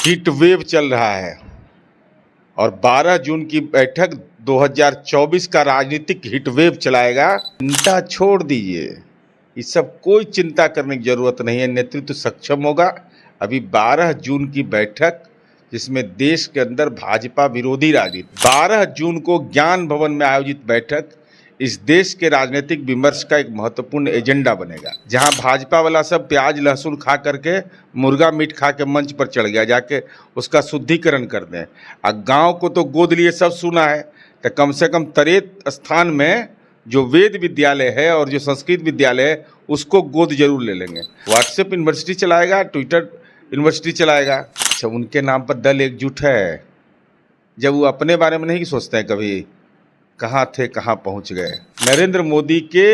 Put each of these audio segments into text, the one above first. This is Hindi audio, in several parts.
हीट वेव चल रहा है और 12 जून की बैठक 2024 का राजनीतिक हीट वेव चलाएगा। चिंता छोड़ दीजिए, इस सब कोई चिंता करने की जरूरत नहीं है। नेतृत्व सक्षम होगा। अभी 12 जून की बैठक, जिसमें देश के अंदर भाजपा विरोधी राजनीति, 12 जून को ज्ञान भवन में आयोजित बैठक इस देश के राजनीतिक विमर्श का एक महत्वपूर्ण एजेंडा बनेगा। जहां भाजपा वाला सब प्याज लहसुन खा करके मुर्गा मीट खा के मंच पर चढ़ गया, जाके उसका शुद्धिकरण कर दें। गांव को तो गोद लिए सब सुना है, तो कम से कम तरेत स्थान में जो वेद विद्यालय है और जो संस्कृत विद्यालय है उसको गोद जरूर ले लेंगे। व्हाट्सएप यूनिवर्सिटी चलाएगा, ट्विटर यूनिवर्सिटी चलाएगा। अच्छा, उनके नाम पर दल एकजुट है, जब वो अपने बारे में नहीं सोचते हैं कभी कहाँ थे कहाँ पहुँच गए। नरेंद्र मोदी के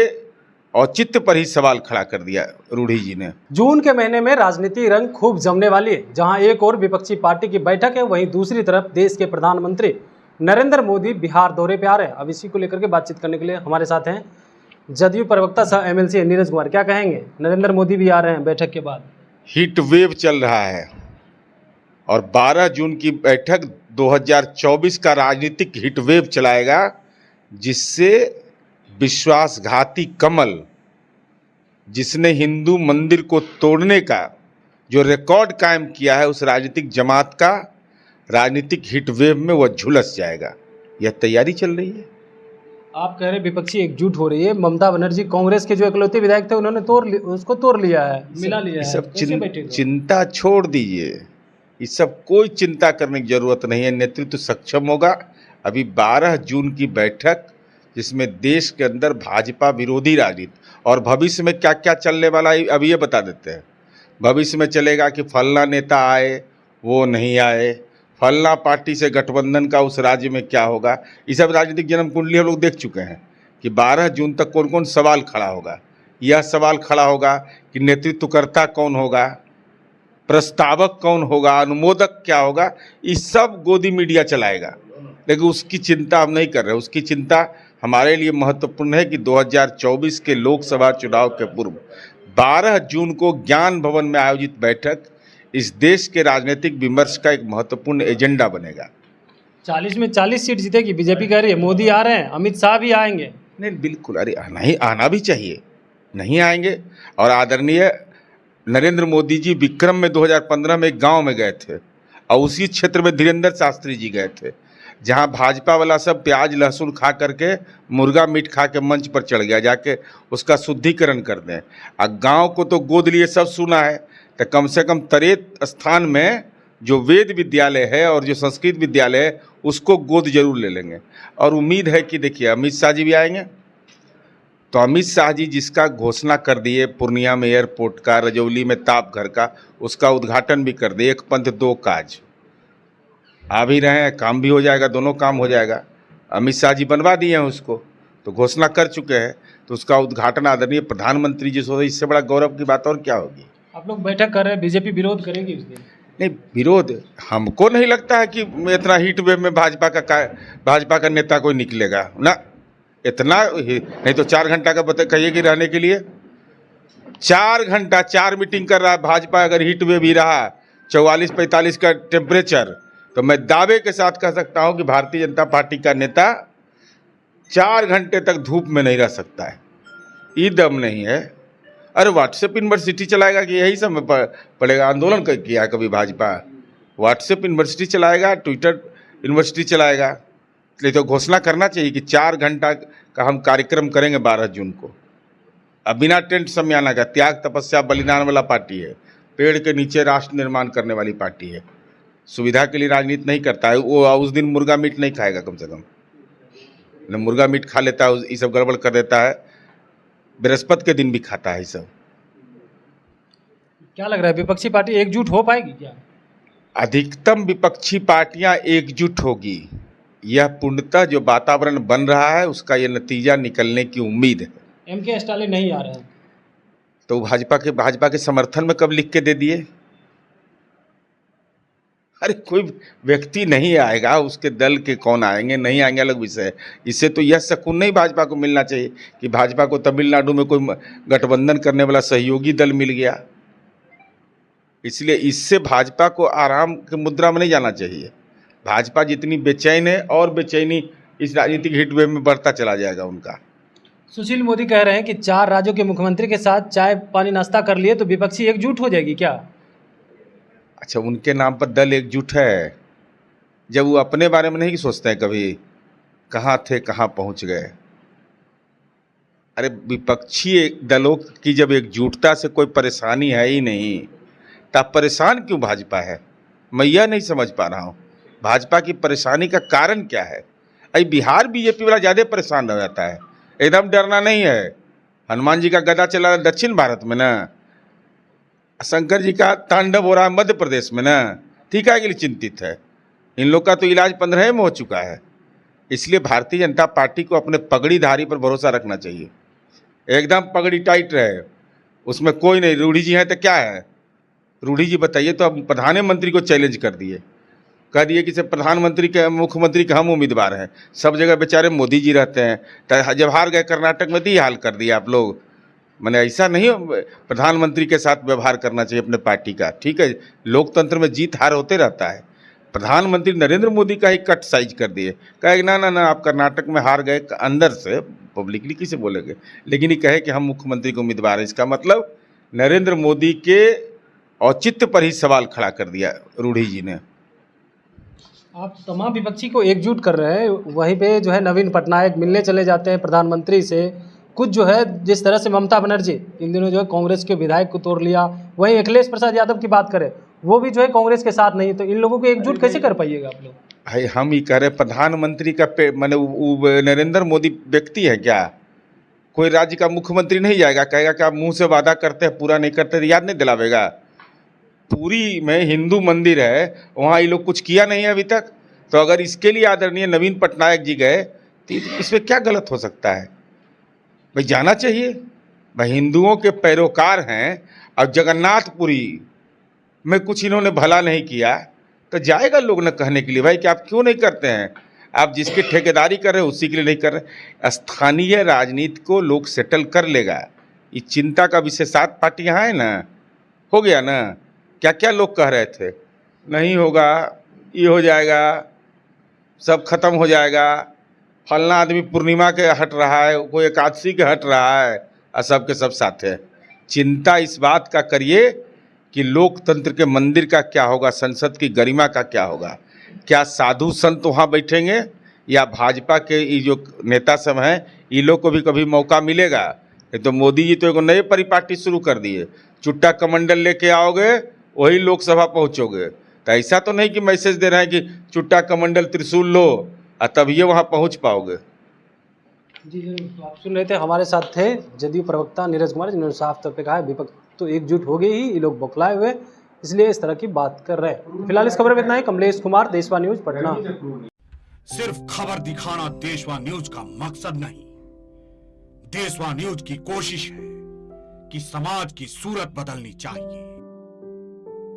औचित्य पर ही सवाल खड़ा कर दिया रूढ़ी जी ने। जून के महीने में राजनीति रंग खूब जमने वाली है। जहां एक और विपक्षी पार्टी की बैठक है, वहीं दूसरी तरफ देश के प्रधानमंत्री नरेंद्र मोदी बिहार दौरे पे आ रहे हैं। अब इसी को लेकर के बातचीत करने के लिए हमारे साथ हैं जदयू प्रवक्ता सह MLC नीरज कुमार। क्या कहेंगे, नरेंद्र मोदी भी आ रहे हैं बैठक के बाद? हीट वेव चल रहा है और 12 जून की बैठक 2024 का राजनीतिक हीट वेव चलाएगा, जिससे विश्वासघाती कमल, जिसने हिंदू मंदिर को तोड़ने का जो रिकॉर्ड कायम किया है, उस राजनीतिक जमात का राजनीतिक हीट वेव में वह झुलस जाएगा। यह तैयारी चल रही है। आप कह रहे विपक्षी एकजुट हो रही है। ममता बनर्जी कांग्रेस के जो इकलौते विधायक थे उन्होंने उसको तोड़ लिया है, मिला लिया है। सब चिंता छोड़ दीजिए, इस सब कोई चिंता करने की जरूरत नहीं है। नेतृत्व सक्षम होगा। अभी 12 जून की बैठक, जिसमें देश के अंदर भाजपा विरोधी राजनीति और भविष्य में क्या क्या चलने वाला है अभी ये बता देते हैं। भविष्य में चलेगा कि फलना नेता आए, वो नहीं आए, फलना पार्टी से गठबंधन का उस राज्य में क्या होगा। ये सब राजनीतिक जन्म कुंडली हम लोग देख चुके हैं कि 12 जून तक कौन कौन सवाल खड़ा होगा। यह सवाल खड़ा होगा कि नेतृत्वकर्ता कौन होगा, प्रस्तावक कौन होगा, अनुमोदक क्या होगा। ये सब गोदी मीडिया चलाएगा, लेकिन उसकी चिंता हम नहीं कर रहे। उसकी चिंता हमारे लिए महत्वपूर्ण है कि 2024 के लोकसभा चुनाव के पूर्व 12 जून को ज्ञान भवन में आयोजित बैठक इस देश के राजनीतिक विमर्श का एक महत्वपूर्ण एजेंडा बनेगा। 40 में 40 सीट जीतेगी बीजेपी कह रही है। मोदी आ रहे हैं, अमित शाह भी आएंगे। नहीं, बिल्कुल, अरे आना भी चाहिए, नहीं आएंगे। और आदरणीय नरेंद्र मोदी जी विक्रम में 2015 में एक गाँव में गए थे और उसी क्षेत्र में धीरेन्द्र शास्त्री जी गए थे, जहां भाजपा वाला सब प्याज लहसुन खा करके मुर्गा मीट खा के मंच पर चढ़ गया, जाके उसका शुद्धिकरण कर दें। गांव को तो गोद लिए सब सुना है, तो कम से कम तरेत स्थान में जो वेद विद्यालय है और जो संस्कृत विद्यालय है उसको गोद जरूर ले लेंगे। और उम्मीद है कि देखिए अमित शाह जी भी आएंगे, तो अमित शाह जी जिसका घोषणा कर दिए पूर्णिया में एयरपोर्ट का, रजौली में ताप घर का, उसका उद्घाटन भी कर दिए। एक पंथ दो काज आ भी रहे हैं, काम भी हो जाएगा, दोनों काम हो जाएगा। अमित शाह जी बनवा दिए हैं उसको, तो घोषणा कर चुके हैं, तो उसका उद्घाटन आदरणीय प्रधानमंत्री जी से, इससे बड़ा गौरव की बात और क्या होगी। आप लोग बैठक कर रहे हैं, बीजेपी विरोध करेगी उस दिन? नहीं, विरोध हमको नहीं लगता है कि इतना हीट वेव में भाजपा का नेता कोई निकलेगा ना। इतना नहीं तो 4 घंटा का कहिए कि रहने के लिए 4 घंटा 4 मीटिंग कर रहा है भाजपा। अगर हीट वेव ही रहा 44-45 का टेम्परेचर, तो मैं दावे के साथ कह सकता हूं कि भारतीय जनता पार्टी का नेता 4 घंटे तक धूप में नहीं रह सकता है। ये दम नहीं है। अरे व्हाट्सएप यूनिवर्सिटी चलाएगा कि यही सब पड़ेगा? आंदोलन किया कभी भाजपा? व्हाट्सएप यूनिवर्सिटी चलाएगा, ट्विटर यूनिवर्सिटी चलाएगा। इसलिए तो घोषणा करना चाहिए कि 4 घंटा का हम कार्यक्रम करेंगे 12 जून को। अब बिना टेंट समयाना का, त्याग तपस्या बलिदान वाला पार्टी है, पेड़ के नीचे राष्ट्र निर्माण करने वाली पार्टी है। सुविधा के लिए राजनीति नहीं करता है वो। उस दिन मुर्गा मीट नहीं खाएगा, कम से कम मुर्गा मीट खा लेता है, ये सब गड़बड़ कर देता है। बृहस्पति के दिन भी खाता है ये सब। क्या लग रहा है, विपक्षी पार्टी एकजुट हो पाएगी क्या? अधिकतम विपक्षी पार्टियां एकजुट होगी, यह पूर्णतः जो वातावरण बन रहा है उसका यह नतीजा निकलने की उम्मीद है। MK स्टालिन नहीं आ रहे हैं, तो भाजपा के समर्थन में कब लिख के दे दिए? अरे कोई व्यक्ति नहीं आएगा, उसके दल के कौन आएंगे, नहीं आएंगे अलग विषय है। इससे तो यह सुकून नहीं भाजपा को मिलना चाहिए कि भाजपा को तमिलनाडु में कोई गठबंधन करने वाला सहयोगी दल मिल गया। इसलिए इससे भाजपा को आराम की मुद्रा में नहीं जाना चाहिए। भाजपा जितनी बेचैन है और बेचैनी इस राजनीतिक हीटवेव में बढ़ता चला जाएगा उनका। सुशील मोदी कह रहे हैं कि 4 राज्यों के मुख्यमंत्री के साथ चाय पानी नाश्ता कर लिए तो विपक्षी एकजुट हो जाएगी क्या? अच्छा, उनके नाम पर दल एकजुट है, जब वो अपने बारे में नहीं सोचते हैं कभी कहाँ थे कहाँ पहुँच गए। अरे विपक्षी दलों की जब एकजुटता से कोई परेशानी है ही नहीं, तब परेशान क्यों भाजपा है? मैं यह नहीं समझ पा रहा हूँ भाजपा की परेशानी का कारण क्या है। अरे बिहार बीजेपी वाला ज़्यादा परेशान हो जाता है, एकदम डरना नहीं है। हनुमान जी का गदा चला दक्षिण भारत में ना, शंकर जी का तांडव हो रहा है मध्य प्रदेश में ना, ठीक है कि चिंतित है। इन लोग का तो इलाज 15 में हो चुका है। इसलिए भारतीय जनता पार्टी को अपने पगड़ीधारी पर भरोसा रखना चाहिए, एकदम पगड़ी टाइट रहे, उसमें कोई नहीं। रूढ़ी जी हैं तो क्या है, रूढ़ी जी बताइए तो अब प्रधानमंत्री को चैलेंज कर दिए, कह दिए कि सिर्फ प्रधानमंत्री के मुख्यमंत्री के हम उम्मीदवार हैं, सब जगह बेचारे मोदी जी रहते हैं। तो जब हार गए कर्नाटक में तो ये हाल कर दिया आप लोग। मैंने ऐसा नहीं प्रधानमंत्री के साथ व्यवहार करना चाहिए अपने पार्टी का, ठीक है। लोकतंत्र में जीत हार होते रहता है। प्रधानमंत्री नरेंद्र मोदी का ही कट साइज कर दिए, कहे ना ना ना आप कर्नाटक में हार गए, अंदर से पब्लिकली किसे बोलेंगे, लेकिन ये कहे कि हम मुख्यमंत्री के उम्मीदवार हैं। इसका मतलब नरेंद्र मोदी के औचित्य पर ही सवाल खड़ा कर दिया रूढ़ी जी ने। आप तमाम विपक्षी को एकजुट कर रहे हैं, वहीं पे जो है नवीन पटनायक मिलने चले जाते हैं प्रधानमंत्री से। कुछ जो है जिस तरह से ममता बनर्जी इन दिनों जो है कांग्रेस के विधायक को तोड़ लिया, वहीं अखिलेश प्रसाद यादव की बात करें वो भी जो है कांग्रेस के साथ नहीं, तो इन लोगों को एकजुट कैसे कर पाइएगा आप लोग? भाई हम ही कह रहे प्रधानमंत्री का मैंने नरेंद्र मोदी व्यक्ति है क्या? कोई राज्य का मुख्यमंत्री नहीं जाएगा कहेगा कि आप मुंह से वादा करते हैं पूरा नहीं करते, याद नहीं दिलावेगा। पूरी में हिंदू मंदिर है, वहाँ ये लोग कुछ किया नहीं है अभी तक, तो अगर इसके लिए आदरणीय नवीन पटनायक जी गए तो इसमें क्या गलत हो सकता है? भाई जाना चाहिए। भाई हिंदुओं के पैरोकार हैं और जगन्नाथपुरी में कुछ इन्होंने भला नहीं किया तो जाएगा लोग न कहने के लिए भाई कि आप क्यों नहीं करते हैं। आप जिसके ठेकेदारी कर रहे हैं उसी के लिए नहीं कर रहे। स्थानीय राजनीति को लोग सेटल कर लेगा, ये चिंता का विषय। 7 पार्टी यहाँ है ना, हो गया ना। क्या क्या लोग कह रहे थे नहीं होगा, ये हो जाएगा, सब खत्म हो जाएगा, फलना आदमी पूर्णिमा के हट रहा है, कोई एकादशी के हट रहा है, और सब के सब साथ है। चिंता इस बात का करिए कि लोकतंत्र के मंदिर का क्या होगा, संसद की गरिमा का क्या होगा। क्या साधु संत वहाँ बैठेंगे या भाजपा के ये जो नेता सब हैं ये लोग को भी कभी मौका मिलेगा? ये तो मोदी जी तो एक नए परिपाटी शुरू कर दिए, चुट्टा कमंडल लेके आओगे वही लोकसभा पहुँचोगे। तो ऐसा तो नहीं कि मैसेज दे रहे हैं कि चुट्टा कमंडल त्रिशूल लो और तब ये वहाँ पहुँच पाओगे। जी जरूर। तो आप सुन रहे थे, हमारे साथ थे जदयू प्रवक्ता नीरज कुमार, जिन्होंने साफ तौर पे कहा है विपक्ष तो एकजुट हो गई ही, ये लोग बौखलाए हुए इसलिए इस तरह की बात कर रहे हैं। फिलहाल इस खबर में इतना ही। कमलेश कुमार, देशवा न्यूज, पटना। सिर्फ खबर दिखाना देशवा न्यूज का मकसद नहीं, देशवा न्यूज की कोशिश है कि समाज की सूरत बदलनी चाहिए।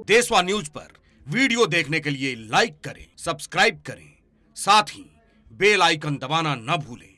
देशवा न्यूज पर वीडियो देखने के लिए लाइक करें, सब्सक्राइब करें, साथ ही बेल आइकन दबाना न भूलें।